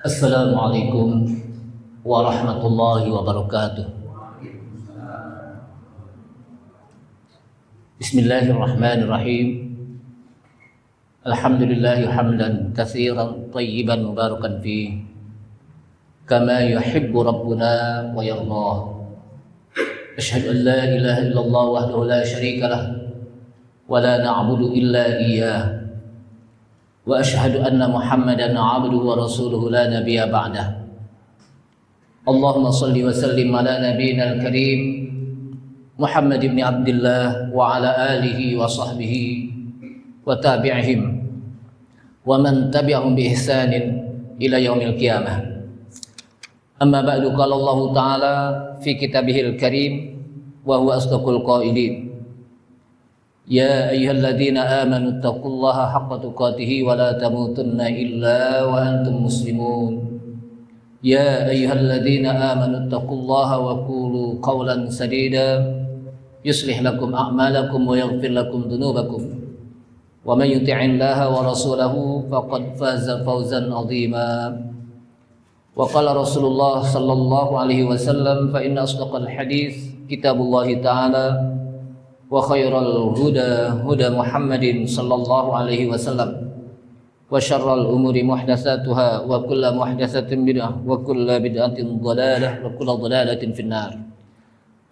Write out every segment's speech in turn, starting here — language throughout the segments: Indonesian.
Assalamualaikum warahmatullahi wabarakatuh. Bismillahirrahmanirrahim. Alhamdulillahi hamdan katsiran tayyiban mubarakan fi kama yuhibbu rabbuna wa yardah. Asyhadu an la ilaha illallah wahdahu la syarika lah wa la na'budu illa iyyah. Wa asyhadu anna Muhammadan 'abduhu wa rasuluhu la nabiyya ba'dah. Allahumma shalli wa sallim ala nabiyyina al-karim Muhammad ibn Abdullah wa ala alihi wa sahbihi wa tabi'ihim wa man tabi'ahum bi ihsanin ila yaumil qiyamah. Amma ba'du, qala Allah ta'ala fi kitabihil karim wa huwa asdaqul qailin. Ya ayyuhalladzina amanu taqullaha haqqa tuqatih wa la tamutunna illa wa antum muslimun. Ya ayyuhalladzina amanu taqullaha wa qulu qawlan sadida yuslih lakum a'malakum wa yaghfir lakum dhunubakum. Wa man yuti'illaha wa rasulahu faqad faza fawzan 'azima. Wa qala Rasulullah sallallahu alaihi wasallam fa inna asdaqal hadits kitabullah ta'ala wa khairal huda huda Muhammadin sallallahu alaihi wasallam wa syarral umuri muhdatsatuha wa kullu muhdatsatin bid'ah wa kullu bid'atin dhalalah wa kullu dhalalatin finnar.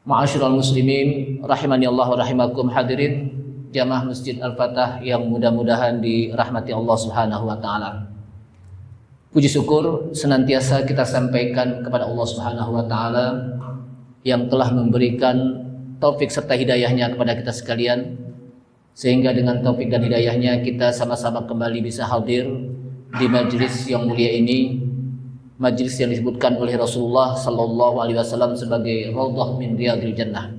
Ma'asyiral muslimin rahimani Allah wa rahimakum, hadirin jamaah Masjid Al-Fatah yang mudah-mudahan dirahmati Allah Subhanahu wa taala. Puji syukur senantiasa kita sampaikan kepada Allah Subhanahu wa taala yang telah memberikan taufik serta hidayahnya kepada kita sekalian, sehingga dengan taufik dan hidayahnya kita sama-sama kembali bisa hadir di majlis yang mulia ini, majlis yang disebutkan oleh Rasulullah sallallahu alaihi wasallam sebagai raudhah min riyadil jannah.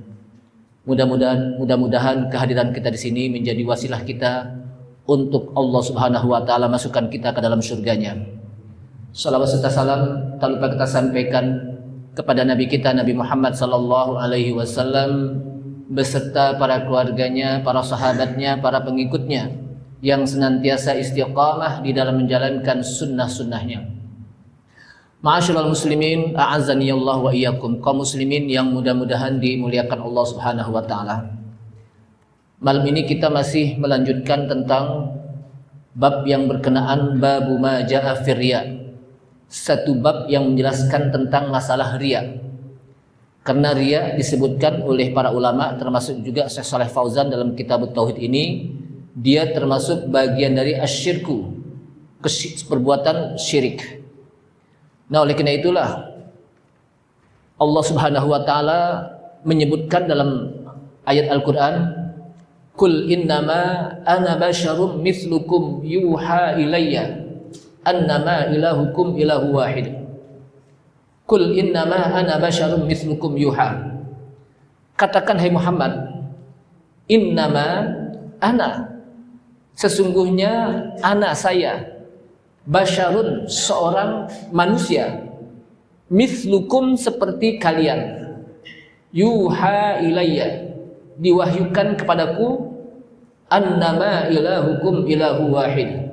Mudah-mudahan kehadiran kita di sini menjadi wasilah kita untuk Allah Subhanahu wa taala masukkan kita ke dalam surganya. Salawat serta salam tak lupa kita sampaikan kepada Nabi kita Nabi Muhammad sallallahu alaihi wasallam beserta para keluarganya, para sahabatnya, para pengikutnya yang senantiasa istiqamah di dalam menjalankan sunnah-sunnahnya. Ma'asyiral muslimin, a'azzani Allah wa iyyakum, kaum muslimin yang mudah-mudahan dimuliakan Allah Subhanahu wa taala. Malam ini kita masih melanjutkan tentang bab yang berkenaan babu ma jaa fir riya. Satu bab yang menjelaskan tentang masalah riya. Karena riya disebutkan oleh para ulama, termasuk juga Syekh Shalih Fauzan dalam kitab Tauhid ini, dia termasuk bagian dari asyirku, perbuatan syirik. Nah, oleh karena itulah Allah Subhanahu wa taala menyebutkan dalam ayat Al-Qur'an, "Qul innama ana basyarum mithlukum yuha ilayya annama ilahukum ilahu wahid." Qul innama ana basyarum mithlukum yuha. Katakan hai Muhammad, innama ana, sesungguhnya ana saya, basyarun seorang manusia, mithlukum seperti kalian, yuha ilayya diwahyukan kepadaku, annama ilahukum ilahu wahid.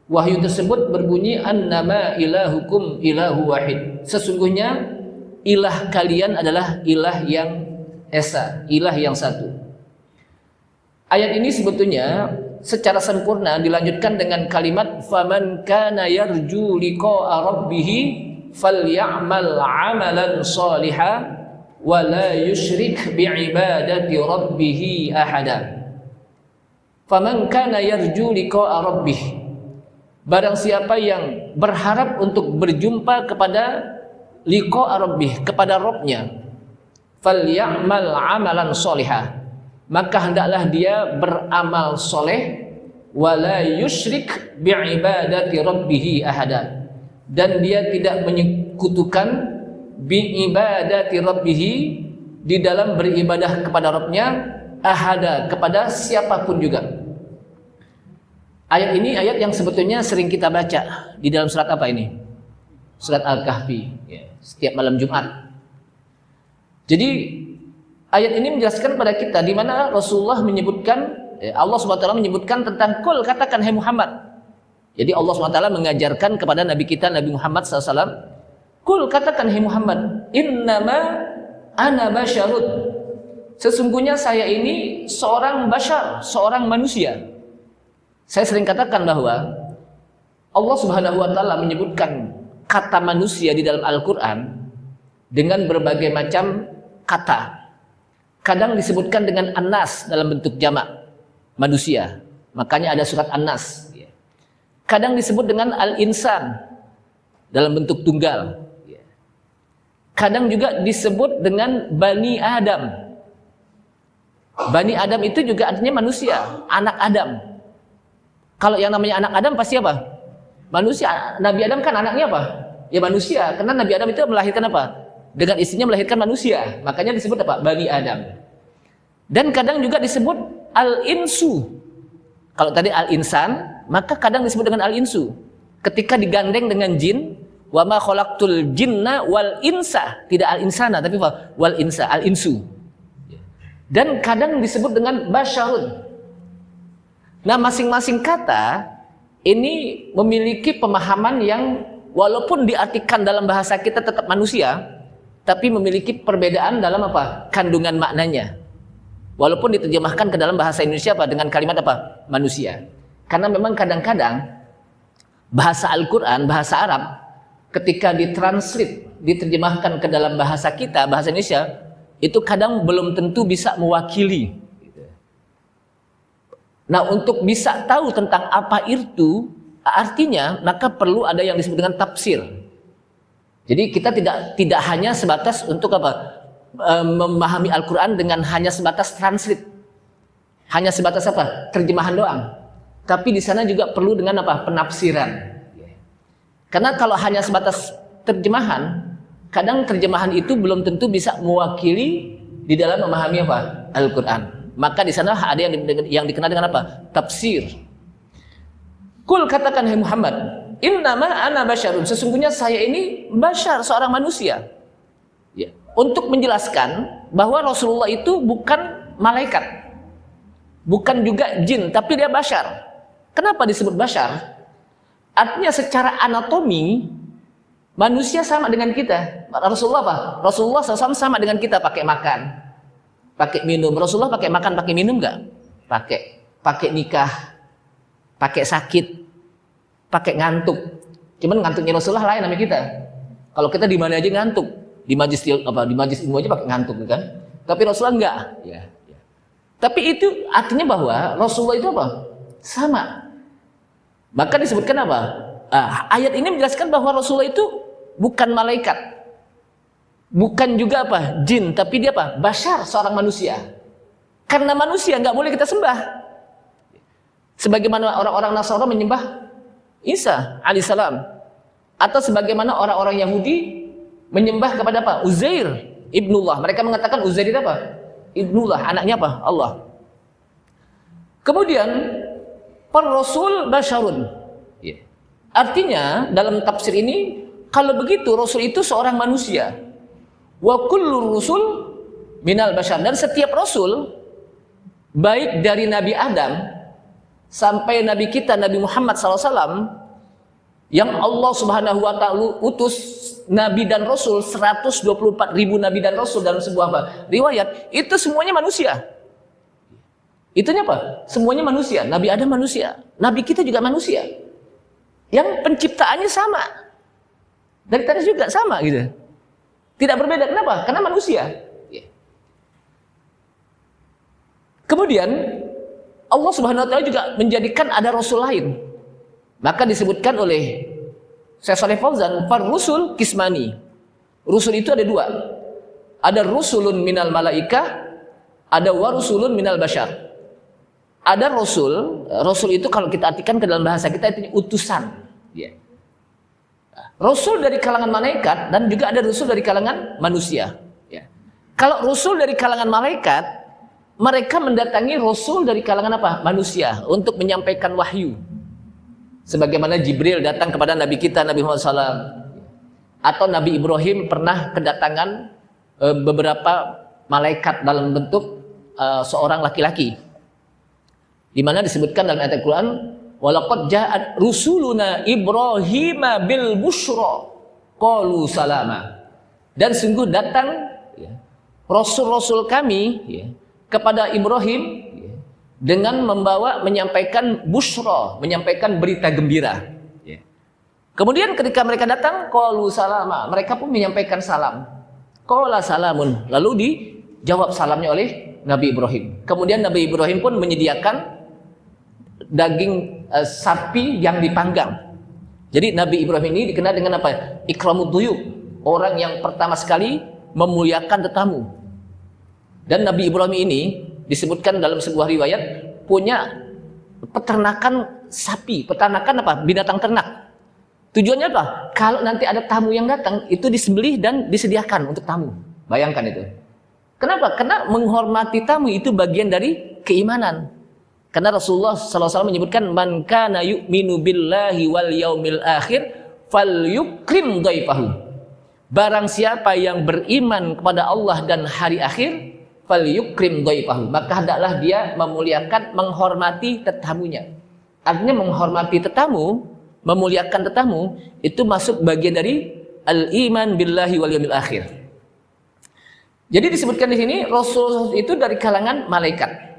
Wahyu tersebut berbunyi annama ilahukum ilahu wahid, sesungguhnya ilah kalian adalah ilah yang esa, ilah yang satu. Ayat ini sebetulnya secara sempurna dilanjutkan dengan kalimat faman kana yarju liqa'a rabbih falyamal 'amalan shalihan wa la yusyrik bi'ibadati rabbih ahada. Faman kana yarju liqa'a rabbih, barang siapa yang berharap untuk berjumpa kepada liqa'a rabbih, kepada Rabbnya, falyamal 'amalan shalihan, maka hendaklah dia beramal soleh, wala yusyrik bi'ibadati rabbih ahada, dan dia tidak menyekutukan bi'ibadati rabbih, di dalam beribadah kepada Rabbnya, ahada, kepada siapapun juga. Ayat ini ayat yang sebetulnya sering kita baca di dalam surat apa ini? Surat Al-Kahfi, ya, setiap malam Jumat. Jadi ayat ini menjelaskan pada kita di mana Rasulullah menyebutkan, Allah SWT menyebutkan tentang kul, katakan hai Muhammad. Jadi Allah SWT mengajarkan kepada Nabi kita Nabi Muhammad SAW, Kul, katakan hai Muhammad, innama ana basyarun. Sesungguhnya saya ini seorang bashar, seorang manusia. Saya sering katakan bahwa Allah Subhanahu wa taala menyebutkan kata manusia di dalam Al-Qur'an dengan berbagai macam kata. Kadang disebutkan dengan An-Nas dalam bentuk jamak, manusia. Makanya ada surat An-Nas. Kadang disebut dengan Al-Insan dalam bentuk tunggal. Kadang juga disebut dengan Bani Adam. Bani Adam itu juga artinya manusia, anak Adam. Kalau yang namanya anak Adam pasti apa? Manusia. Nabi Adam kan anaknya apa? Ya manusia. Karena Nabi Adam itu melahirkan apa? Dengan istrinya melahirkan manusia. Makanya disebut apa? Bani Adam. Dan kadang juga disebut Al-Insu. Kalau tadi Al-Insan, maka kadang disebut dengan Al-Insu. Ketika digandeng dengan jin, wa ma khalaqtul jinna wal insa, tidak al-insana tapi wal insa, al-insu. Dan kadang disebut dengan basyarun. Nah, masing-masing kata ini memiliki pemahaman yang walaupun diartikan dalam bahasa kita tetap manusia, tapi memiliki perbedaan dalam apa? Kandungan maknanya. Walaupun diterjemahkan ke dalam bahasa Indonesia apa? Dengan kalimat apa? Manusia. Karena memang kadang-kadang bahasa Al-Quran, bahasa Arab, ketika ditranslate, diterjemahkan ke dalam bahasa kita, bahasa Indonesia, itu kadang belum tentu bisa mewakili. Nah, untuk bisa tahu tentang apa itu artinya, maka perlu ada yang disebut dengan tafsir. Jadi kita tidak hanya sebatas untuk apa? Memahami Al-Quran dengan hanya sebatas translate, hanya sebatas apa? Terjemahan doang. Tapi di sana juga perlu dengan apa? Penafsiran. Karena kalau hanya sebatas terjemahan, kadang terjemahan itu belum tentu bisa mewakili di dalam memahami apa? Al-Quran. Maka di sana ada yang dikenal dengan apa? Tafsir. Kul, katakan hai Muhammad, innama ana basyarun. Sesungguhnya saya ini basyar, seorang manusia. Ya. Untuk menjelaskan bahwa Rasulullah itu bukan malaikat, bukan juga jin, tapi dia basyar. Kenapa disebut basyar? Artinya secara anatomi manusia sama dengan kita. Rasulullah apa? Rasulullah SAW sama dengan kita, pakai makan, pakai minum. Rasulullah pakai makan, pakai minum nggak? Pakai nikah, pakai sakit, pakai ngantuk. Cuman ngantuknya Rasulullah lain sama kita. Kalau kita di mana aja ngantuk. Di majlis ilmu aja pakai ngantuk kan? Tapi Rasulullah enggak. Ya. Tapi itu artinya bahwa Rasulullah itu apa? Sama. Maka disebutkan apa? Ayat ini menjelaskan bahwa Rasulullah itu bukan malaikat, bukan juga apa? Jin, tapi dia apa? Basyar, seorang manusia. Karena manusia nggak boleh kita sembah. Sebagaimana orang-orang Nasrani menyembah Isa alaihissalam, atau sebagaimana orang-orang Yahudi menyembah kepada apa? Uzair ibnullah. Mereka mengatakan Uzair itu apa? Ibnullah, anaknya apa? Allah. Kemudian para rasul basyarun. Artinya dalam tafsir ini, kalau begitu Rasul itu seorang manusia. Wa kullu rusul minal basyar. Dan setiap Rasul, baik dari Nabi Adam sampai Nabi kita Nabi Muhammad SAW, yang Allah Subhanahu wa ta'ala utus Nabi dan Rasul 124.000 Nabi dan Rasul dalam sebuah riwayat, itu semuanya manusia. Itunya apa? Semuanya manusia. Nabi Adam manusia, Nabi kita juga manusia. Yang penciptaannya sama, dari tadi juga sama gitu, tidak berbeda. Kenapa? Karena manusia. Kemudian Allah Subhanahu wa ta'ala juga menjadikan ada Rasul lain. Maka disebutkan oleh Syekh Shalih Fauzan, far rusul kismani. Rusul itu ada dua. Ada rusulun minal malaika, ada warusulun minal basyar. Ada Rasul itu kalau kita artikan ke dalam bahasa kita itu utusan. Rasul dari kalangan malaikat dan juga ada Rasul dari kalangan manusia. Kalau Rasul dari kalangan malaikat, mereka mendatangi Rasul dari kalangan apa? Manusia untuk menyampaikan wahyu. Sebagaimana Jibril datang kepada Nabi kita Nabi Muhammad SAW, atau Nabi Ibrahim pernah kedatangan beberapa malaikat dalam bentuk seorang laki-laki, di mana disebutkan dalam ayat Al-Quran, Walaqad ja'at rusuluna Ibrahima bil busyra qalu salama. Dan sungguh datang rasul-rasul kami kepada Ibrahim dengan menyampaikan busyra, menyampaikan berita gembira. Kemudian ketika mereka datang, qalu salama, mereka pun menyampaikan salam. Qala salamun, lalu dijawab salamnya oleh Nabi Ibrahim. Kemudian Nabi Ibrahim pun menyediakan daging sapi yang dipanggang. Jadi Nabi Ibrahim ini dikenal dengan apa? Ikramud duyub, orang yang pertama sekali memuliakan tetamu. Dan Nabi Ibrahim ini disebutkan dalam sebuah riwayat punya peternakan sapi, peternakan apa? Binatang ternak. Tujuannya apa? Kalau nanti ada tamu yang datang, itu disembelih dan disediakan untuk tamu. Bayangkan itu. Kenapa? Karena menghormati tamu itu bagian dari keimanan. Karena Rasulullah SAW menyebutkan man kana yu'minu billahi wal yaumil akhir falyukrim dhaifahu. Barang siapa yang beriman kepada Allah dan hari akhir, falyukrim dhaifahu, maka hendaklah dia memuliakan, menghormati tetamunya. Artinya menghormati tetamu, memuliakan tetamu itu masuk bagian dari al-iman billahi wal yaumil akhir. Jadi disebutkan di sini Rasul itu dari kalangan malaikat.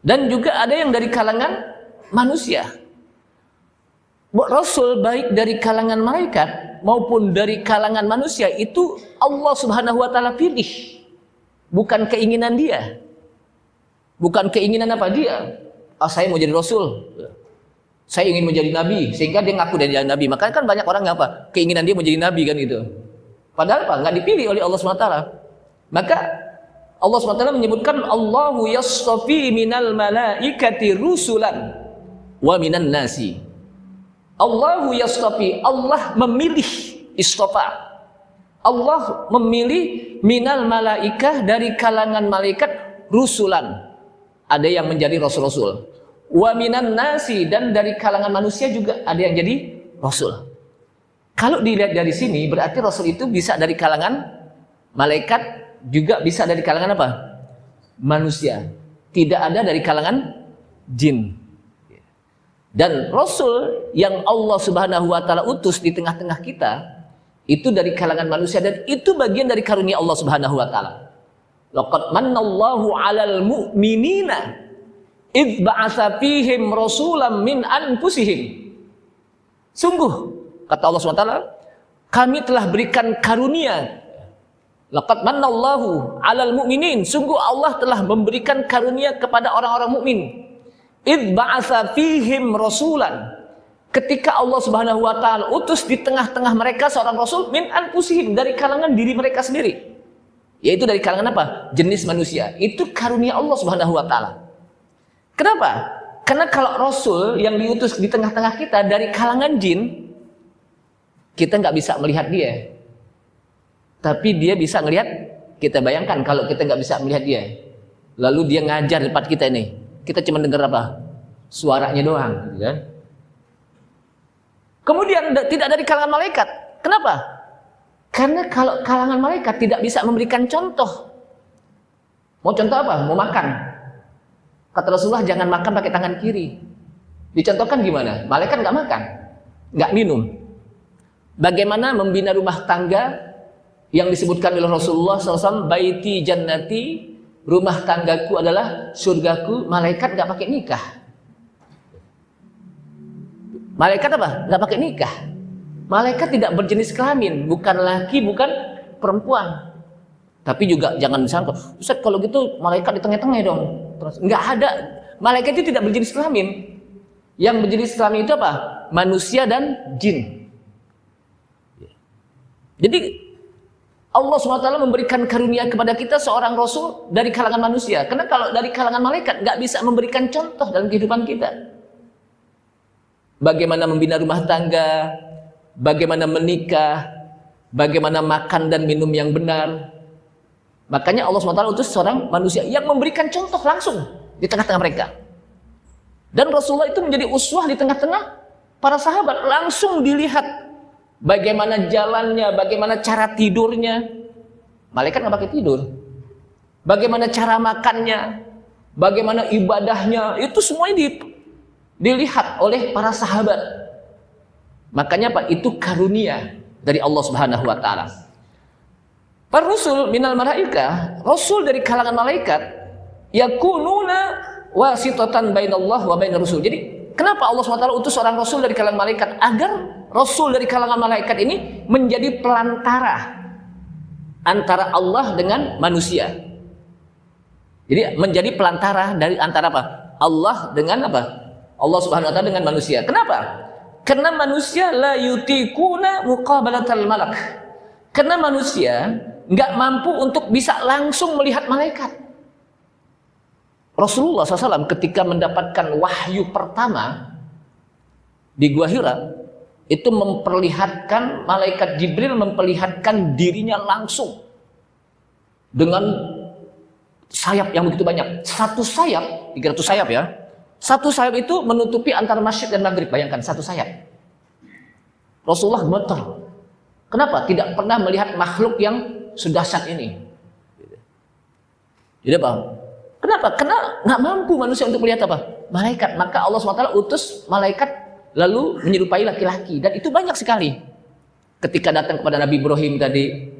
Dan juga ada yang dari kalangan manusia. Rasul baik dari kalangan malaikat maupun dari kalangan manusia itu Allah Subhanahu wa taala pilih. Bukan keinginan dia. Bukan keinginan apa dia. Saya mau jadi rasul. Saya ingin menjadi nabi, sehingga dia ngaku dia jadi nabi. Makanya kan banyak orang yang apa? Keinginan dia menjadi nabi kan gitu. Padahal apa? Enggak dipilih oleh Allah Subhanahu wa taala. Maka Allah SWT menyebutkan Allahu yastafi minal malaikati rusulan wa minan nasi. Allahu yastafi, Allah memilih, istafa. Allah memilih minal malaikah, dari kalangan malaikat, rusulan. Ada yang menjadi rasul-rasul. Wa minan nasi, dan dari kalangan manusia juga ada yang jadi rasul. Kalau dilihat dari sini berarti rasul itu bisa dari kalangan malaikat, juga bisa dari kalangan apa? Manusia. Tidak ada dari kalangan jin. Dan Rasul yang Allah Subhanahu wa taala utus di tengah-tengah kita itu dari kalangan manusia, dan itu bagian dari karunia Allah Subhanahu wa taala. Laqad manallahu 'alal mu'minina idz ba'atsa fihim rasulan min anfusihim. Sungguh kata Allah Subhanahu wa taala, kami telah berikan karunia. Laqad manallahu 'alal mu'minin, sungguh Allah telah memberikan karunia kepada orang-orang mukmin. Idz ba'atsa fihim rasulan, ketika Allah Subhanahu wa taala utus di tengah-tengah mereka seorang rasul min anfusihim, dari kalangan diri mereka sendiri. Yaitu dari kalangan apa? Jenis manusia. Itu karunia Allah Subhanahu wa taala. Kenapa? Karena kalau rasul yang diutus di tengah-tengah kita dari kalangan jin, kita nggak bisa melihat dia. Tapi dia bisa ngelihat kita. Bayangkan kalau kita nggak bisa melihat dia, lalu dia ngajar di depan kita ini, kita cuma dengar apa? Suaranya doang, gitu kan? Kemudian tidak dari kalangan malaikat. Kenapa? Karena kalau kalangan malaikat tidak bisa memberikan contoh. Mau contoh apa? Mau makan. Kata Rasulullah jangan makan pakai tangan kiri. Dicontohkan gimana? Malaikat nggak makan, nggak minum. Bagaimana membina rumah tangga yang disebutkan oleh Rasulullah SAW, baiti jannati, rumah tanggaku adalah surgaku. Malaikat nggak pakai nikah. Malaikat apa? Nggak pakai nikah. Malaikat tidak berjenis kelamin, bukan laki, bukan perempuan. Tapi juga jangan disangka, Ustaz kalau gitu malaikat di tengah-tengah dong. Terus nggak ada. Malaikat itu tidak berjenis kelamin. Yang berjenis kelamin itu apa? Manusia dan jin. Jadi Allah SWT memberikan karunia kepada kita seorang rasul dari kalangan manusia. Karena kalau dari kalangan malaikat nggak bisa memberikan contoh dalam kehidupan kita. Bagaimana membina rumah tangga, bagaimana menikah, bagaimana makan dan minum yang benar. Makanya Allah SWT utus seorang manusia yang memberikan contoh langsung di tengah-tengah mereka. Dan Rasulullah itu menjadi uswah di tengah-tengah para sahabat. Langsung dilihat bagaimana jalannya, bagaimana cara tidurnya. Malaikat nggak pakai tidur. Bagaimana cara makannya, bagaimana ibadahnya, itu semuanya dilihat oleh para sahabat. Makanya apa? Itu karunia dari Allah Subhanahu wa taala. Para rasul minal malaika, rasul dari kalangan malaikat, yakununa wasitatan bainallah wa bainar rusul. Jadi kenapa Allah SWT utus seorang rasul dari kalangan malaikat? Agar rasul dari kalangan malaikat ini menjadi pelantara antara Allah dengan manusia. Jadi menjadi pelantara dari antara apa? Allah dengan apa? Allah Subhanahu wa taala dengan manusia. Kenapa? Karena manusia la yutikuna muqabalatal malak. Karena manusia nggak mampu untuk bisa langsung melihat malaikat. Rasulullah SAW ketika mendapatkan wahyu pertama di Gua Hira, itu memperlihatkan, malaikat Jibril memperlihatkan dirinya langsung dengan sayap yang begitu banyak. Satu sayap, 300 sayap ya. Satu sayap itu menutupi antara Masyriq dan Maghrib. Bayangkan, satu sayap. Rasulullah gemetar. Kenapa? Tidak pernah melihat makhluk yang sedahsyat ini. Jadi apa? Kenapa? Karena nggak mampu manusia untuk melihat apa? Malaikat. Maka Allah SWT utus malaikat lalu menyerupai laki-laki. Dan itu banyak sekali. Ketika datang kepada Nabi Ibrahim tadi,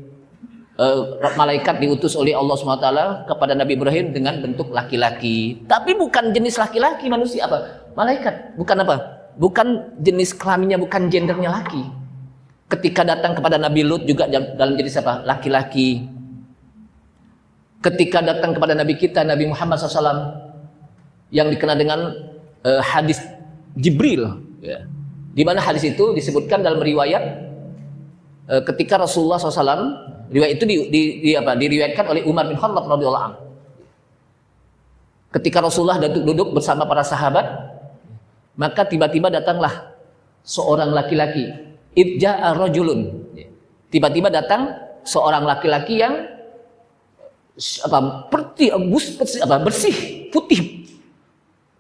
malaikat diutus oleh Allah SWT kepada Nabi Ibrahim dengan bentuk laki-laki. Tapi bukan jenis laki-laki manusia apa? Malaikat. Bukan apa? Bukan jenis kelaminnya, bukan gendernya laki. Ketika datang kepada Nabi Lut juga dalam jenis apa? Laki-laki. Ketika datang kepada Nabi kita, Nabi Muhammad SAW, yang dikenal dengan hadis Jibril, ya. Di mana hadis itu disebutkan dalam riwayat ketika Rasulullah SAW, riwayat itu diriwayatkan oleh Umar bin Khattab radhiyallahu anhu. Ketika Rasulullah duduk bersama para sahabat, maka tiba-tiba datanglah seorang laki-laki. Idja'a rajulun. Tiba-tiba datang seorang laki-laki yang bersih, putih.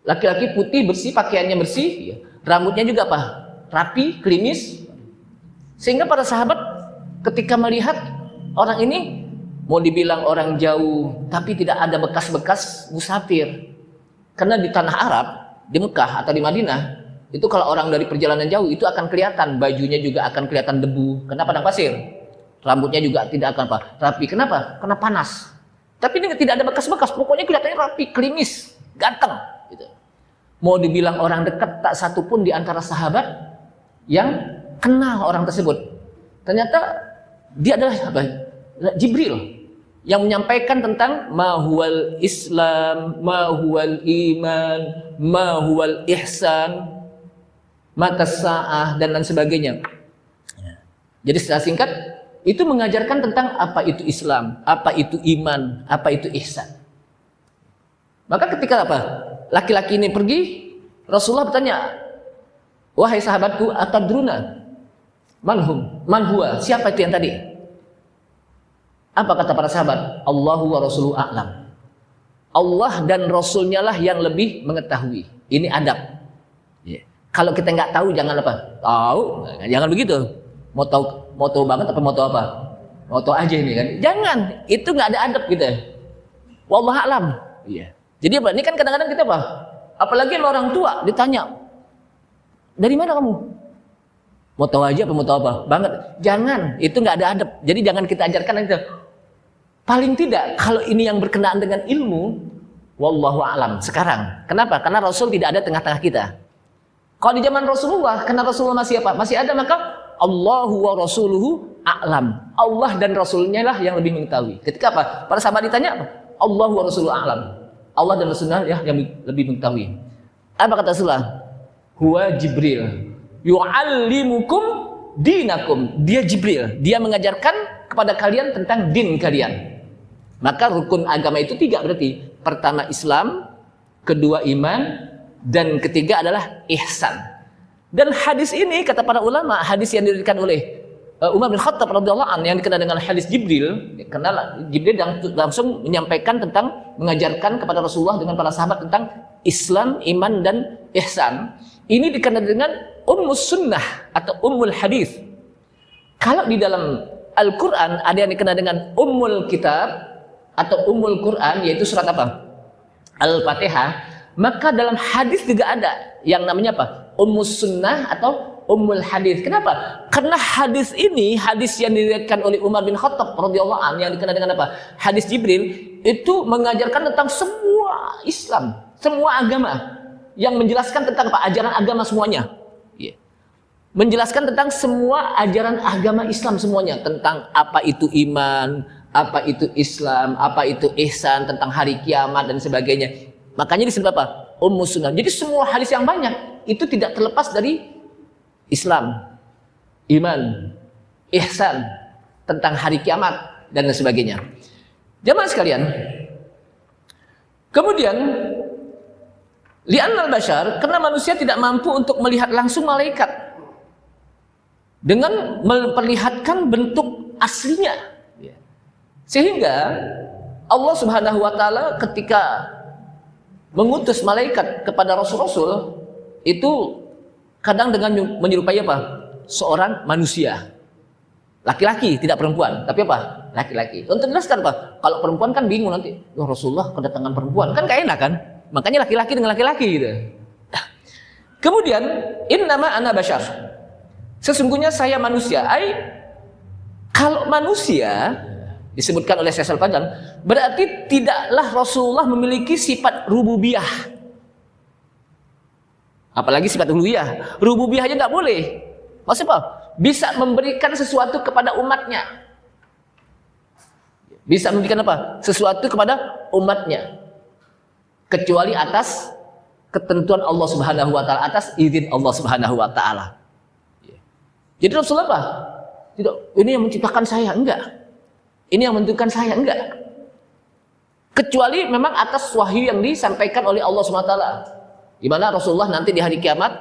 Laki-laki putih, bersih, pakaiannya bersih, rambutnya juga apa? Rapi, klimis. Sehingga para sahabat ketika melihat orang ini, mau dibilang orang jauh, tapi tidak ada bekas-bekas musafir. Karena di tanah Arab, di Mekah atau di Madinah, itu kalau orang dari perjalanan jauh itu akan kelihatan, bajunya juga akan kelihatan debu. Kenapa? Padang pasir. Rambutnya juga tidak akan rapi. Kenapa? Karena panas. Tapi ini tidak ada bekas-bekas, pokoknya kelihatannya rapi, klimis, ganteng. Gitu. Mau dibilang orang dekat, tak satu pun di antara sahabat yang kenal orang tersebut. Ternyata dia adalah apa? Jibril yang menyampaikan tentang ma huwal Islam, ma huwal iman, ma huwal ihsan, mata sa'ah dan lain sebagainya. Jadi secara singkat itu mengajarkan tentang apa itu Islam, apa itu iman, apa itu ihsan. Maka ketika apa? Laki-laki ini pergi, Rasulullah bertanya, "Wahai sahabatku, atadruna manhum? Man huwa? Siapa itu yang tadi?" Apa kata para sahabat? Allahu wa rasuluhu a'lam. Allah dan Rasulnya lah yang lebih mengetahui. Ini adab. Kalau kita nggak tahu jangan apa? Tahu, jangan begitu. Mau tahu banget apa mau tahu apa? Mau tahu aja ini kan? Jangan, itu nggak ada adab kita. Wallahu a'lam. Iya. Jadi apa? Ini kan kadang-kadang kita apa? Apalagi orang tua ditanya, dari mana kamu? Mau tahu aja apa mau tahu apa? Banget. Jangan, itu nggak ada adab. Jadi jangan kita ajarkan itu. Paling tidak kalau ini yang berkenaan dengan ilmu, wallahu a'lam sekarang. Kenapa? Karena Rasul tidak ada tengah-tengah kita. Kalau di zaman Rasulullah, karena Rasulullah masih apa? Masih ada, maka Allahu wa rasuluhu a'lam. Allah dan Rasulnya lah yang lebih mengetahui. Ketika apa? Para sahabat ditanya apa? Allahu wa rasuluhu a'lam. Allah dan Rasulnya ya yang lebih mengetahui. Apa kata Rasulullah? Huwa Jibril yu'allimukum dinakum. Dia Jibril, dia mengajarkan kepada kalian tentang din kalian. Maka rukun agama itu 3 berarti. Pertama Islam, kedua iman, dan ketiga adalah ihsan. Dan hadis ini kata para ulama, hadis yang diriwayatkan oleh Umar bin Khattab radhiyallahu anhu yang dikenal dengan hadis Jibril, karena Jibril langsung menyampaikan tentang mengajarkan kepada Rasulullah dengan para sahabat tentang Islam, iman dan ihsan. Ini dikenal dengan ummus sunnah atau ummul hadis. Kalau di dalam Al-Qur'an ada yang dikenal dengan ummul kitab atau ummul Qur'an, yaitu surat apa? Al-Fatihah. Maka dalam hadis juga ada yang namanya apa? Ummus sunnah atau ummul hadis. Kenapa? Karena hadis ini, hadis yang diriwayatkan oleh Umar bin Khattab radhiyallahu anhu yang dikenal dengan apa? Hadis Jibril, itu mengajarkan tentang semua Islam, semua agama, yang menjelaskan tentang apa? Ajaran agama semuanya. Menjelaskan tentang semua ajaran agama Islam semuanya, tentang apa itu iman, apa itu Islam, apa itu ihsan, tentang hari kiamat dan sebagainya. Makanya disebut apa? Ummus sunnah. Jadi semua hadis yang banyak itu tidak terlepas dari Islam, iman, ihsan, tentang hari kiamat dan sebagainya. Jamaah sekalian, kemudian li'annal bashar, karena manusia tidak mampu untuk melihat langsung malaikat dengan memperlihatkan bentuk aslinya, sehingga Allah Subhanahu wa taala ketika mengutus malaikat kepada rasul-rasul itu kadang dengan menyerupai apa? Seorang manusia, laki-laki, tidak perempuan, tapi apa? Laki-laki. Untuk jelaskan apa? Kalau perempuan kan bingung nanti, oh, Rasulullah kedatangan perempuan, kan gak enak kan? Makanya laki-laki dengan laki-laki gitu. Kemudian innama ana bashar, sesungguhnya saya manusia. Kalau manusia disebutkan oleh Syekh Al-Fadlan, berarti tidaklah Rasulullah memiliki sifat rububiyah. Apalagi sifat rububiyah. Rububiyah aja nggak boleh. Maksudnya apa? Bisa memberikan sesuatu kepada umatnya. Bisa memberikan apa? Sesuatu kepada umatnya. Kecuali atas ketentuan Allah Subhanahu wa taala, atas izin Allah Subhanahu wa taala. Jadi Rasulullah apa? Tidak, ini yang menciptakan saya, enggak. Ini yang menentukan saya, enggak. Kecuali memang atas wahyu yang disampaikan oleh Allah Subhanahu wa taala. Di mana Rasulullah nanti di hari kiamat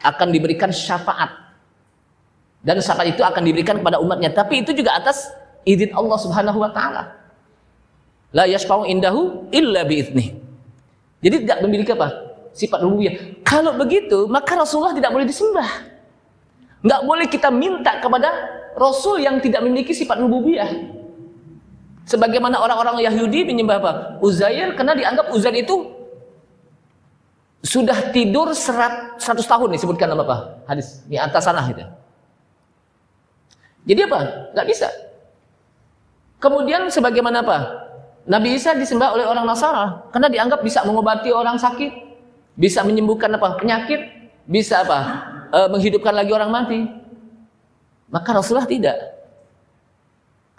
akan diberikan syafaat. Dan syafaat itu akan diberikan kepada umatnya, tapi itu juga atas izin Allah Subhanahu wa taala. La yashfa'u indahu illa biiznih. Jadi tidak memiliki apa? Sifat rububiyah. Kalau begitu, maka Rasulullah tidak boleh disembah. Nggak boleh kita minta kepada Rasul yang tidak memiliki sifat rububiyah. Sebagaimana orang-orang Yahudi menyembah apa? Uzair, karena dianggap Uzair itu sudah tidur 100 tahun, disebutkan dalam apa? Hadis di atas sana gitu. Jadi apa? Nggak bisa. Kemudian sebagaimana apa? Nabi Isa disembah oleh orang Nasara karena dianggap bisa mengobati orang sakit, bisa menyembuhkan apa? Penyakit, bisa apa? Menghidupkan lagi orang mati. Maka Rasulullah tidak.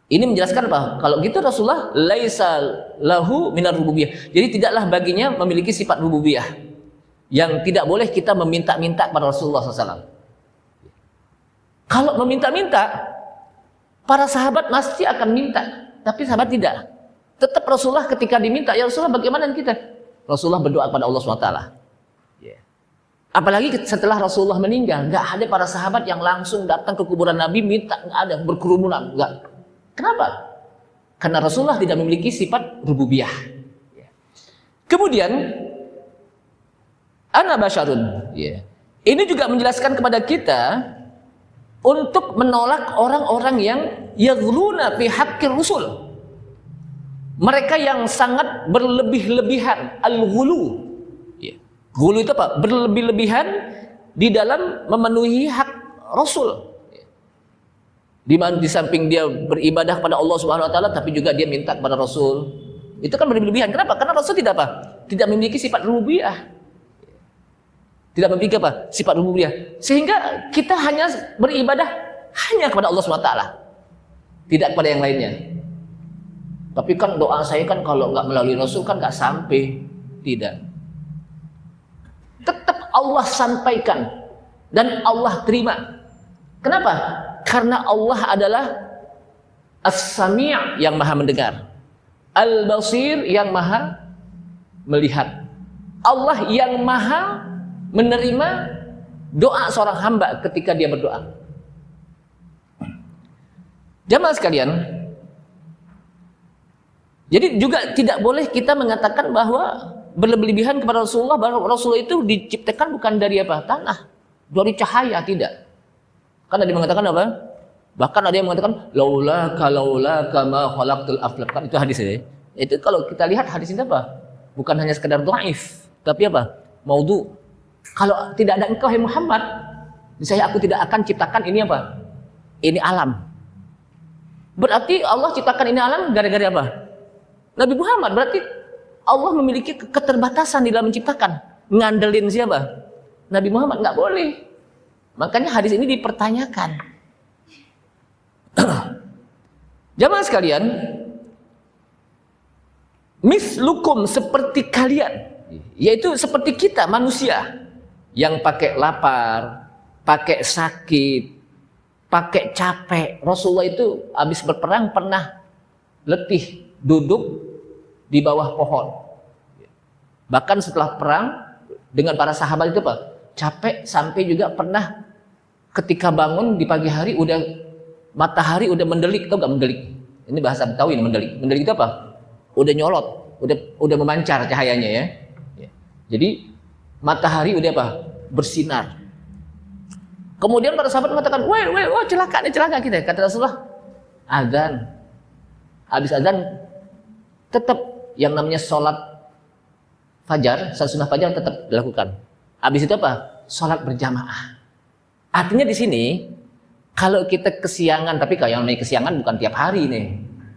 Ini menjelaskan apa? Kalau gitu Rasulullah laisa lahu minar rububiyah. Jadi tidaklah baginya memiliki sifat rububiyah, yang tidak boleh kita meminta-minta kepada Rasulullah SAW. Kalau meminta-minta, para sahabat pasti akan minta, tapi sahabat tidak. Tetap Rasulullah ketika diminta, ya Rasulullah bagaimana kita? Rasulullah berdoa kepada Allah SWT. Apalagi setelah Rasulullah meninggal, nggak ada para sahabat yang langsung datang ke kuburan Nabi minta, nggak ada, berkerumunan, nggak. Kenapa? Karena Rasulullah tidak memiliki sifat rububiyah. Kemudian ana basyarun. Ini juga menjelaskan kepada kita untuk menolak orang-orang yang yaghluna fi haqqir rusul. Mereka yang sangat berlebih-lebihan, al-ghulu. Ghulu itu apa? Berlebih-lebihan di dalam memenuhi hak Rasul. Di mana di samping dia beribadah kepada Allah Subhanahu wa taala, tapi juga dia minta kepada Rasul. Itu kan berlebih-lebihan. Kenapa? Karena Rasul tidak apa? Tidak memiliki sifat rububiyah. Tidak memiliki apa? Sifat rububiyah. Sehingga kita hanya beribadah hanya kepada Allah Subhanahu wa taala. Tidak kepada yang lainnya. Tapi kan doa saya kan kalau nggak melalui Rasul kan nggak sampai. Tidak. Tetap Allah sampaikan dan Allah terima. Kenapa? Karena Allah adalah As-Sami' yang maha mendengar, Al-Basir yang maha melihat. Allah yang maha menerima doa seorang hamba ketika dia berdoa. Jamaah sekalian, jadi juga tidak boleh kita mengatakan bahwa berlebihan kepada Rasulullah, bahwa Rasulullah itu diciptakan bukan dari apa? Tanah, dari cahaya, tidak. Kan ada yang mengatakan apa? Bahkan ada yang mengatakan laula kama khalaqtul aflaq. Kan itu hadis ya. Itu kalau kita lihat hadis ini apa? Bukan hanya sekedar dhaif, tapi apa? Maudhu. Kalau tidak ada engkau hai Muhammad, saya aku tidak akan ciptakan ini apa? Ini alam. Berarti Allah ciptakan ini alam gara-gara apa? Nabi Muhammad. Berarti Allah memiliki keterbatasan di dalam menciptakan. Ngandelin siapa? Nabi Muhammad. Nggak boleh. Makanya hadis ini dipertanyakan. Jamaah sekalian, mislukum seperti kalian, yaitu seperti kita manusia yang pakai lapar, pakai sakit, pakai capek. Rasulullah itu habis berperang pernah letih duduk di bawah pohon. Bahkan setelah perang dengan para sahabat itu apa? Capek sampai juga pernah ketika bangun di pagi hari udah matahari udah mendelik, tau gak mendelik? Ini bahasa Betawi ini mendelik. Mendelik itu apa? Udah nyolot, udah memancar cahayanya ya. Jadi matahari udah apa? Bersinar. Kemudian para sahabat mengatakan, wah celaka kita. Kata Rasulullah, azan. Habis azan tetap yang namanya sholat fajar, sholat sunnah fajar tetap dilakukan. Habis itu apa? Sholat berjamaah. Artinya di sini kalau kita kesiangan, tapi kalau yang namanya kesiangan bukan tiap hari nih.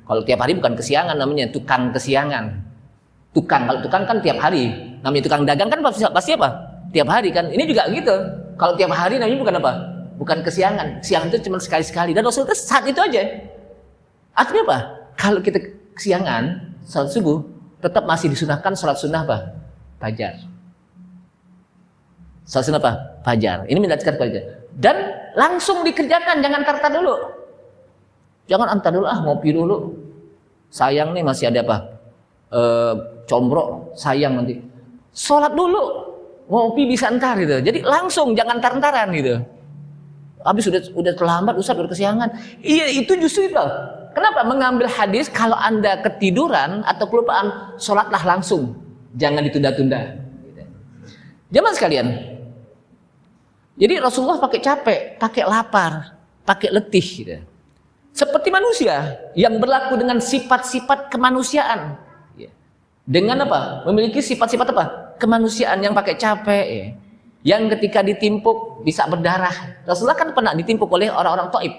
Kalau tiap hari bukan kesiangan, namanya tukang kesiangan. Kalau tukang kan tiap hari. Namanya tukang dagang kan pasti apa? Tiap hari kan. Ini juga gitu. Kalau tiap hari namanya bukan apa? Bukan kesiangan. Kesiangan itu cuma sekali-sekali. Dan Rasul itu saat itu aja. Artinya apa? Kalau kita kesiangan, salat subuh, tetap masih disunahkan salat sunnah apa? Fajar. Salat sunnah apa? Fajar. Ini mendatangkan fajar. Dan langsung dikerjakan, jangan tartar dulu. Jangan antar dulu, ngopi dulu. Sayang nih masih ada apa? Combrok, sayang nanti. Sholat dulu, ngopi bisa ntar gitu. Jadi langsung, jangan tar-taran gitu. Habis udah terlambat, Ustaz udah kesiangan. Iya, itu justru itu. Kenapa? Mengambil hadis kalau Anda ketiduran atau kelupaan, sholatlah langsung. Jangan ditunda-tunda. Jamaah sekalian. Jadi Rasulullah pakai capek, pakai lapar, pakai letih gitu. Seperti manusia yang berlaku dengan sifat-sifat kemanusiaan. Dengan apa? Memiliki sifat-sifat apa? Kemanusiaan yang pakai capek. Yang ketika ditimpuk bisa berdarah. Rasulullah kan pernah ditimpuk oleh orang-orang Taif.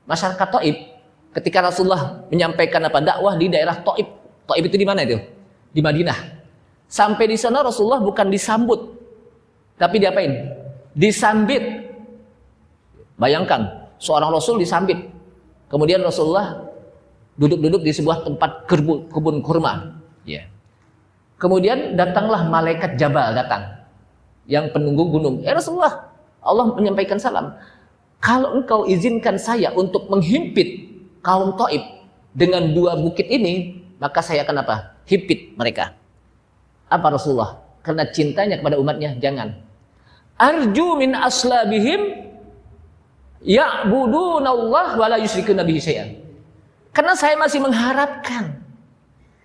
Masyarakat Taif. Ketika Rasulullah menyampaikan apa? Dakwah di daerah Taif. Taif itu di mana itu? Di Madinah. Sampai di sana Rasulullah bukan disambut. Tapi diapain? Disambit. Bayangkan, seorang Rasul disambit. Kemudian Rasulullah duduk-duduk di sebuah tempat kebun kurma. Kemudian datanglah malaikat Jabal datang. Yang penunggu gunung. Rasulullah, Allah menyampaikan salam. Kalau engkau izinkan saya untuk menghimpit kaum Taif dengan dua bukit ini, maka saya akan apa? Himpit mereka. Apa Rasulullah? Karena cintanya kepada umatnya, jangan. Arju min aslabihim ya'budunallah wa la yusyrikuna bihi syai'an. Karena saya masih mengharapkan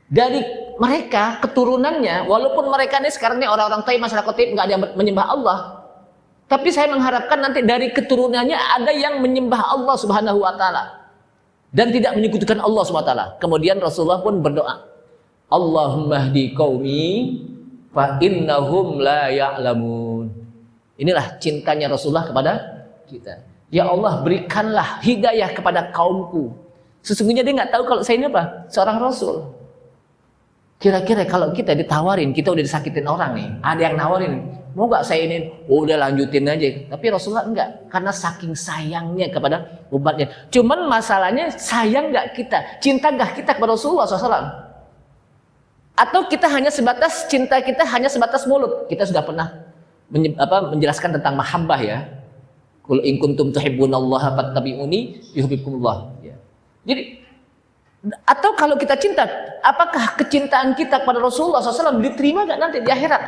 dari mereka keturunannya, walaupun mereka ini sekarang ini orang-orang Taif, masyarakat Taif nggak ada yang menyembah Allah, tapi saya mengharapkan nanti dari keturunannya ada yang menyembah Allah Subhanahu wa taala dan tidak menyekutukan Allah Subhanahu wa taala. Kemudian Rasulullah pun berdoa, Allahumma hdi qaumi fa innahum la ya'lamun. Inilah cintanya Rasulullah kepada kita. Ya Allah, berikanlah hidayah kepada kaumku. Sesungguhnya dia nggak tahu kalau saya ini apa? Seorang Rasul. Kira-kira kalau kita ditawarin, kita udah disakitin orang nih, ada yang nawarin, mau nggak saya ini? Oh, udah lanjutin aja. Tapi Rasulullah enggak, karena saking sayangnya kepada umatnya. Cuman masalahnya sayang nggak kita, cinta nggak kita kepada Rasulullah SAW? Atau kita hanya sebatas cinta kita hanya sebatas mulut? Kita sudah pernah menjelaskan tentang mahabbah ya. Qul in kuntum tuhibbunallaha fattabi'uni yuhibbukumullah. Jadi, atau kalau kita cinta, apakah kecintaan kita kepada Rasulullah SAW diterima nggak nanti di akhirat?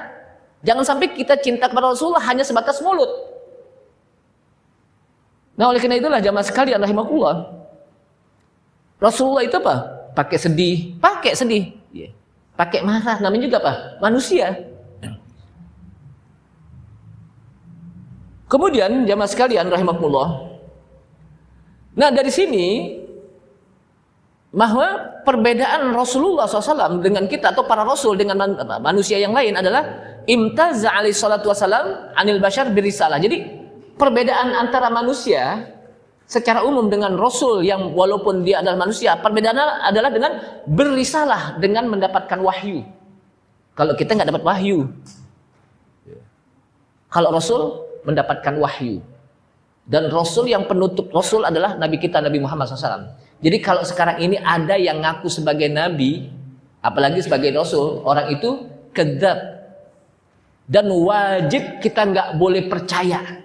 Jangan sampai kita cinta kepada Rasulullah hanya sebatas mulut. Nah, oleh karena itulah jamaah sekalian rahimakumullah, Rasulullah itu apa? Pakai sedih, pakai marah, namanya juga apa? Manusia. Kemudian jamaah sekalian rahimakumullah, nah dari sini bahwa perbedaan Rasulullah SAW dengan kita atau para rasul dengan manusia yang lain adalah imtaza alaihi salatu wasalam anil bashar birisalah. Jadi perbedaan antara manusia secara umum dengan rasul yang walaupun dia adalah manusia, perbedaannya adalah dengan berisalah, dengan mendapatkan wahyu. Kalau kita nggak dapat wahyu, kalau rasul mendapatkan wahyu. Dan rasul yang penutup rasul adalah nabi kita, Nabi Muhammad SAW. Jadi kalau sekarang ini ada yang ngaku sebagai nabi, apalagi sebagai rasul, orang itu kedzab. Dan wajib kita nggak boleh percaya.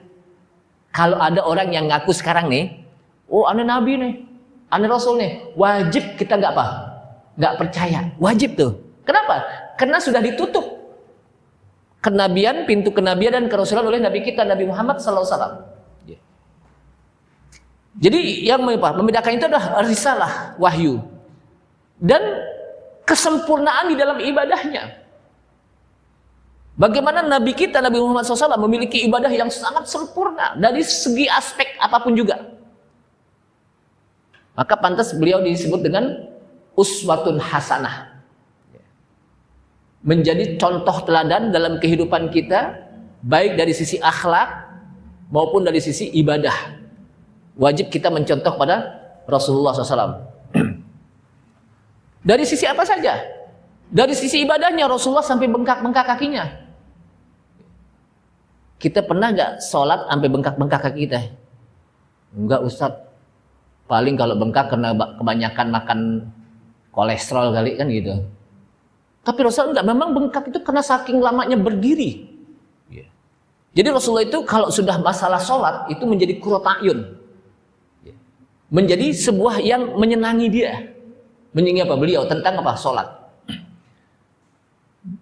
Kalau ada orang yang ngaku sekarang nih, oh ane nabi nih, ane rasul nih, wajib kita nggak apa? Nggak percaya. Wajib tuh. Kenapa? Karena sudah ditutup kenabian, pintu kenabian dan kerasulan oleh nabi kita, Nabi Muhammad SAW. Jadi yang membedakan itu adalah risalah, wahyu, dan kesempurnaan di dalam ibadahnya. Bagaimana Nabi kita, Nabi Muhammad SAW memiliki ibadah yang sangat sempurna dari segi aspek apapun juga. Maka pantas beliau disebut dengan uswatun hasanah. Menjadi contoh teladan dalam kehidupan kita, baik dari sisi akhlak maupun dari sisi ibadah. Wajib kita mencontoh pada Rasulullah SAW. Dari sisi apa saja? Dari sisi ibadahnya Rasulullah sampai bengkak-bengkak kakinya. Kita pernah nggak sholat sampai bengkak-bengkak kaki kita? Enggak, Ustadz. Paling kalau bengkak karena kebanyakan makan kolesterol kali kan gitu. Tapi Rasulullah enggak, memang bengkak itu karena saking lamanya berdiri. Jadi Rasulullah itu kalau sudah masalah sholat itu menjadi qurrata'yun. Menjadi sebuah yang menyenangi dia. Menyenangi apa? Beliau tentang apa? Sholat.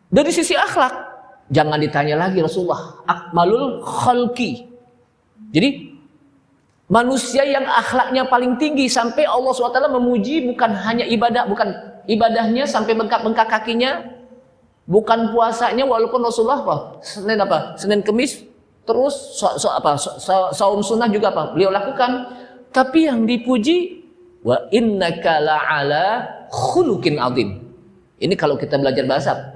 Dari sisi akhlak, jangan ditanya lagi Rasulullah. Akmalul khalqi. Jadi manusia yang akhlaknya paling tinggi sampai Allah SWT memuji bukan hanya ibadah, bukan ibadahnya sampai bengkak-bengkak kakinya, bukan puasanya walaupun Rasulullah Senin Kemis terus saum sunnah juga beliau lakukan. Tapi yang dipuji wa innaka la'ala khuluqin azim. Ini kalau kita belajar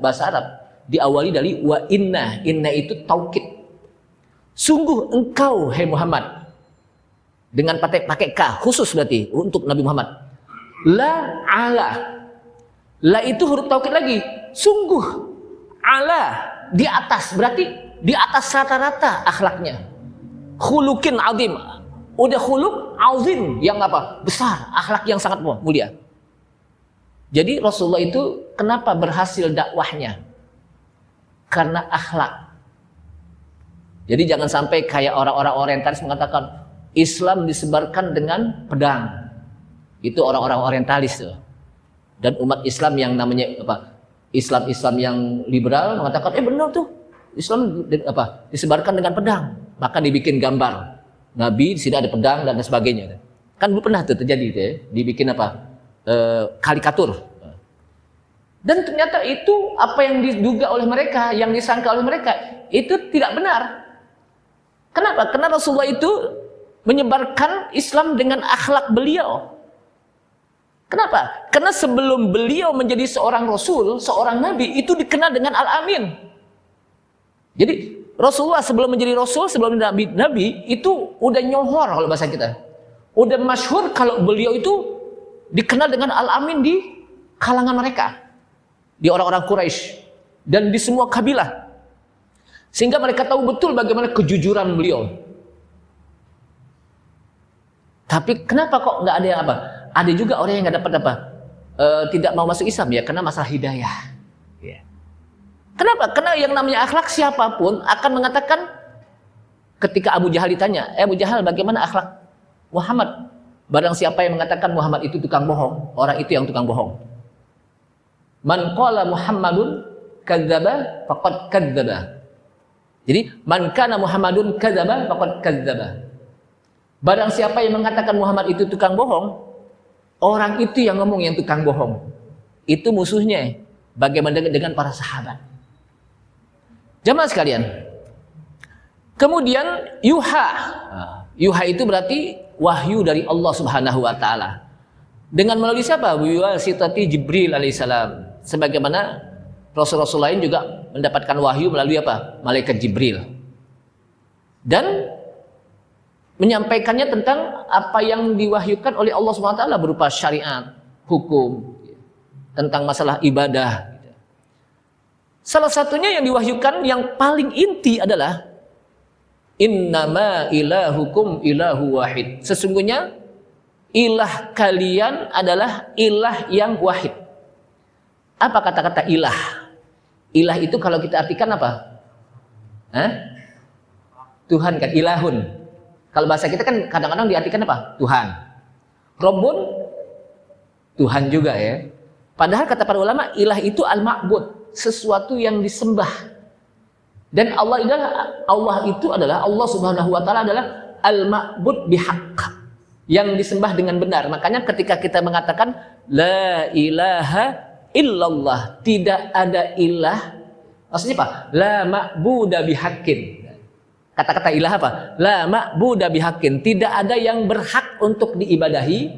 bahasa Arab diawali dari wa inna. Inna itu taukid. Sungguh engkau hai Muhammad. Dengan pakai ka khusus berarti untuk Nabi Muhammad. La ala. La itu huruf taukid lagi. Sungguh ala di atas, berarti di atas rata-rata akhlaknya. Khuluqin azim. Udah khuluq azim yang apa? Besar, akhlak yang sangat mulia. Jadi Rasulullah itu kenapa berhasil dakwahnya? Karena akhlak. Jadi jangan sampai kayak orang-orang orientalis mengatakan Islam disebarkan dengan pedang. Itu orang-orang orientalis tuh. Dan umat Islam yang namanya apa? Islam yang liberal mengatakan benar tuh. Islam disebarkan dengan pedang. Maka dibikin gambar Nabi di sini ada pedang dan sebagainya. Kan belum pernah tuh terjadi tuh ya. Dibikin karikatur. Dan ternyata itu apa yang diduga oleh mereka, yang disangka oleh mereka itu tidak benar. Kenapa? Karena Rasulullah itu menyebarkan Islam dengan akhlak beliau. Kenapa? Karena sebelum beliau menjadi seorang Rasul, seorang Nabi, itu dikenal dengan Al-Amin. Jadi Rasulullah sebelum menjadi Rasul, sebelum Nabi, itu udah nyohor kalau bahasa kita. Udah masyhur kalau beliau itu dikenal dengan Al-Amin di kalangan mereka. Di orang-orang Quraisy dan di semua kabilah. Sehingga mereka tahu betul bagaimana kejujuran beliau. Tapi kenapa kok nggak ada yang apa? Ada juga orang yang nggak dapat tidak mau masuk Islam ya karena masalah hidayah. Kenapa? Karena yang namanya akhlak siapapun akan mengatakan ketika Abu Jahal ditanya, Abu Jahal bagaimana akhlak Muhammad? Barang siapa yang mengatakan Muhammad itu tukang bohong, orang itu yang tukang bohong. Man qala Muhammadun kadzdzaba faqad kadzdzaba. Jadi man kana Muhammadun kadzdzaba faqad kadzdzaba. Barang siapa yang mengatakan Muhammad itu tukang bohong, orang itu yang ngomong yang tukang bohong. Itu musuhnya. Bagaimana dengan para sahabat? Jamaah sekalian. Kemudian yuha. Yuha itu berarti wahyu dari Allah Subhanahu wa taala. Dengan melalui siapa? Biwasitati Jibril alaihissalam. Sebagaimana Rasul-Rasul lain juga mendapatkan wahyu melalui apa? Malaikat Jibril. Dan menyampaikannya tentang apa yang diwahyukan oleh Allah SWT berupa syariat, hukum, tentang masalah ibadah. Salah satunya yang diwahyukan yang paling inti adalah innama ilahukum ilahu wahid. Sesungguhnya ilah kalian adalah ilah yang wahid. Apa kata-kata ilah? Ilah itu kalau kita artikan apa? Tuhan kan, ilahun. Kalau bahasa kita kan kadang-kadang diartikan apa? Tuhan. Rabbun, Tuhan juga ya. Padahal kata para ulama, ilah itu al-ma'bud, sesuatu yang disembah. Dan Allah itu adalah Allah Subhanahu wa taala adalah al-ma'bud bihaq, yang disembah dengan benar. Makanya ketika kita mengatakan la ilaha illallah, tidak ada ilah, maksudnya apa? La ma'buda bihaqqin. Kata-kata ilah apa? La ma'buda bihaqqin, tidak ada yang berhak untuk diibadahi,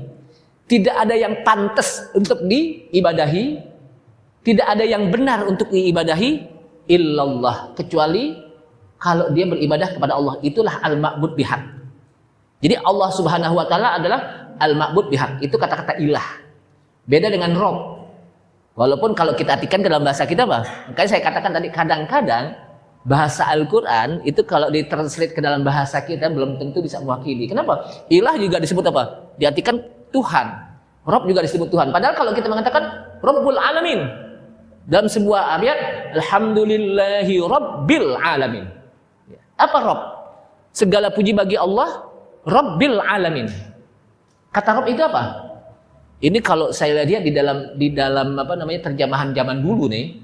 tidak ada yang pantas untuk diibadahi, tidak ada yang benar untuk diibadahi illallah, kecuali kalau dia beribadah kepada Allah. Itulah al-ma'bud bihaq. Jadi Allah Subhanahu wa taala adalah al-ma'bud bihaq. Itu kata-kata ilah. Beda dengan Rabb. Walaupun kalau kita artikan ke dalam bahasa kita apa? Makanya saya katakan tadi, kadang-kadang bahasa Al-Qur'an itu kalau ditranslate ke dalam bahasa kita belum tentu bisa mewakili. Kenapa? Ilah juga disebut apa? Diartikan Tuhan. Rabb juga disebut Tuhan. Padahal kalau kita mengatakan Rabbul Alamin, dalam sebuah ayat, alhamdulillahi Rabbil Alamin. Apa Rabb? Segala puji bagi Allah, Rabbil Alamin. Kata Rabb itu apa? Ini kalau saya lihat di dalam apa namanya terjemahan zaman dulu nih,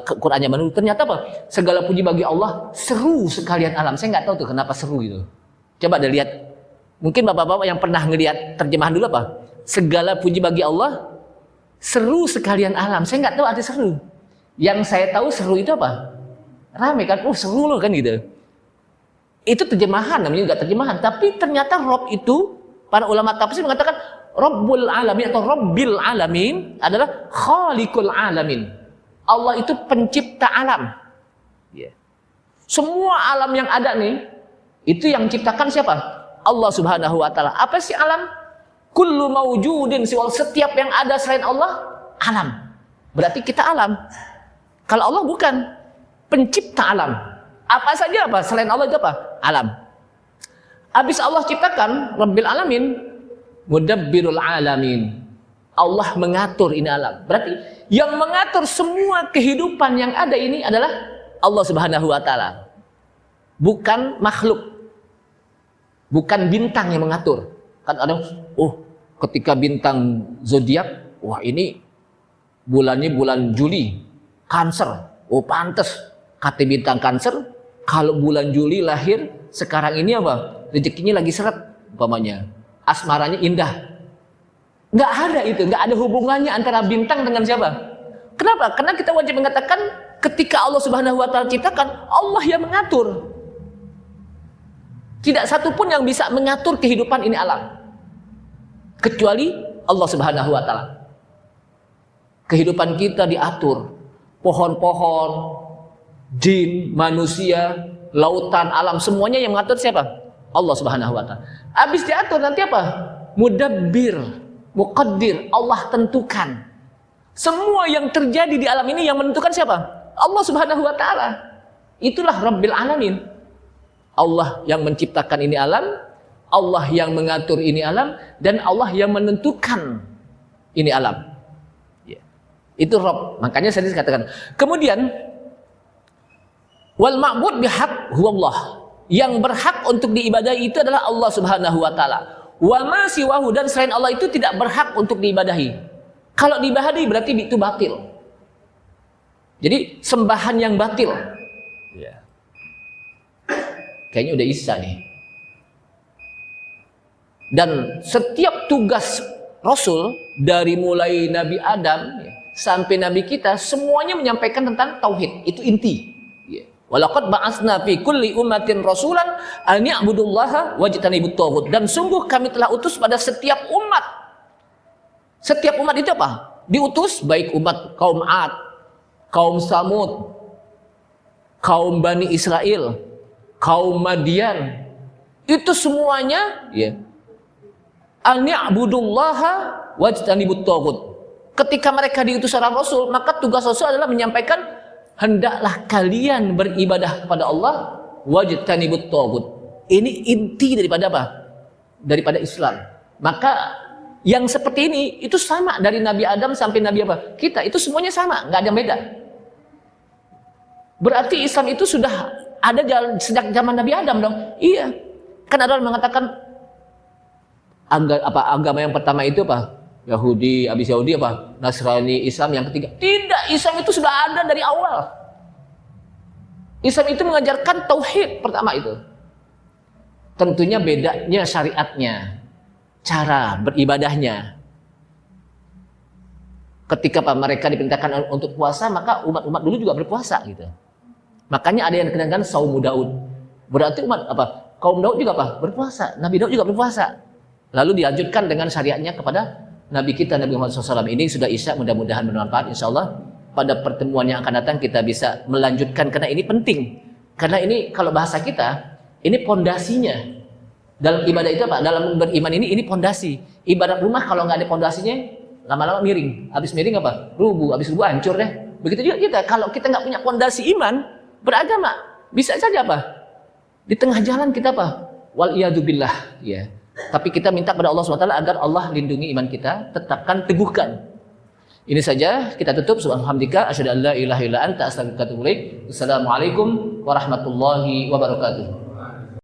Quran zaman dulu, ternyata apa? Segala puji bagi Allah, seru sekalian alam. Saya nggak tahu tuh kenapa seru gitu. Coba deh lihat. Mungkin bapak-bapak yang pernah ngelihat terjemahan dulu apa? Segala puji bagi Allah, seru sekalian alam. Saya nggak tahu arti seru. Yang saya tahu seru itu apa? Rame kan? Oh seru loh kan gitu. Itu terjemahan namanya, nggak terjemahan. Tapi ternyata Rabb itu, para ulama tafsir mengatakan Rabbul Alamin atau Rabbil Alamin adalah Khaliqul Alamin. Allah itu pencipta alam. Semua alam yang ada nih, itu yang ciptakan siapa? Allah Subhanahu wa taala. Apa sih alam? Kullu mawjudin siwal, setiap yang ada selain Allah alam. Berarti kita alam. Kalau Allah bukan pencipta alam. Apa saja apa selain Allah itu apa? Alam. Habis Allah ciptakan Rabbil Alamin, Mudabbirul Alamin. Allah mengatur ini alam. Berarti yang mengatur semua kehidupan yang ada ini adalah Allah Subhanahu wa taala. Bukan makhluk. Bukan bintang yang mengatur. Kan ada, ketika bintang zodiak, wah ini bulannya bulan Juli, Cancer. Oh pantes, kata bintang Cancer, kalau bulan Juli lahir, sekarang ini apa? Rezekinya lagi seret, umpamanya. Asmaranya indah. Nggak ada itu, nggak ada hubungannya antara bintang dengan siapa. Kenapa? Karena kita wajib mengatakan ketika Allah Subhanahu wa taala ciptakan, Allah yang mengatur. Tidak satu pun yang bisa mengatur kehidupan ini alam kecuali Allah Subhanahu wa taala. Kehidupan kita diatur. Pohon-pohon, jin, manusia, lautan, alam, semuanya yang mengatur siapa? Allah Subhanahu wa taala. Habis diatur nanti apa? Mudabbir, muqaddir, Allah tentukan. Semua yang terjadi di alam ini yang menentukan siapa? Allah Subhanahu wa taala. Itulah Rabbil Alamin. Allah yang menciptakan ini alam, Allah yang mengatur ini alam, dan Allah yang menentukan ini alam. Itu Rabb. Makanya saya katakan. Kemudian wal ma'bud bihaq huwallah. Yang berhak untuk diibadahi itu adalah Allah Subhanahu wa taala. Wa ma siwahu, dan selain Allah itu tidak berhak untuk diibadahi. Kalau diibadahi berarti itu batil. Jadi sembahan yang batil. Kayaknya udah Isa nih. Dan setiap tugas Rasul dari mulai Nabi Adam sampai Nabi kita semuanya menyampaikan tentang tauhid. Itu inti. Walaqad ba'atsna fi kulli ummatin rasulan an ya'budullaha wajtanibut taghut. Dan sungguh kami telah utus pada setiap umat Setiap umat itu apa? Diutus, baik umat kaum Ad, kaum Samud, kaum Bani Israel, kaum Madian, itu semuanya ya ani'budullaha wajtanibut taghut. Ketika mereka diutus oleh Rasul, maka tugas Rasul adalah menyampaikan hendaklah kalian beribadah kepada Allah wajtanibut taghut. Ini inti daripada apa? Daripada Islam. Maka yang seperti ini itu sama dari Nabi Adam sampai Nabi apa? Kita itu semuanya sama, nggak ada yang beda. Berarti Islam itu sudah ada sejak zaman Nabi Adam dong. Iya. Kan ada orang mengatakan agama yang pertama itu apa? Yahudi, habis Yahudi apa? Nasrani, Islam yang ketiga. Tidak, Islam itu sudah ada dari awal. Islam itu mengajarkan tauhid pertama itu. Tentunya bedanya syariatnya, cara beribadahnya. Ketika mereka diperintahkan untuk puasa, maka umat-umat dulu juga berpuasa gitu. Makanya ada yang dikenakan Saumu Daud. Berarti umat apa? Kaum Daud juga apa? Berpuasa. Nabi Daud juga berpuasa. Lalu dilanjutkan dengan syariatnya kepada Nabi kita Nabi Muhammad SAW. Ini sudah isya, mudah-mudahan bermanfaat. Insya Allah pada pertemuan yang akan datang kita bisa melanjutkan karena ini penting. Karena ini kalau bahasa kita ini pondasinya. Dalam ibadah itu apa? Dalam beriman ini pondasi. Ibarat rumah kalau nggak ada pondasinya lama-lama miring. Habis miring apa? Rubuh. Habis rubuh hancur deh. Begitu juga kita. Kalau kita nggak punya pondasi iman beragama, bisa saja apa? Di tengah jalan kita apa? Waliyadzubillah, ya. Tapi kita minta kepada Allah SWT agar Allah lindungi iman kita, tetapkan, teguhkan. Ini saja kita tutup. Subhanallah, asyhadu an la ilaha illa anta, astaghfiruka wa atubu ilaik. Assalamualaikum warahmatullahi wabarakatuh.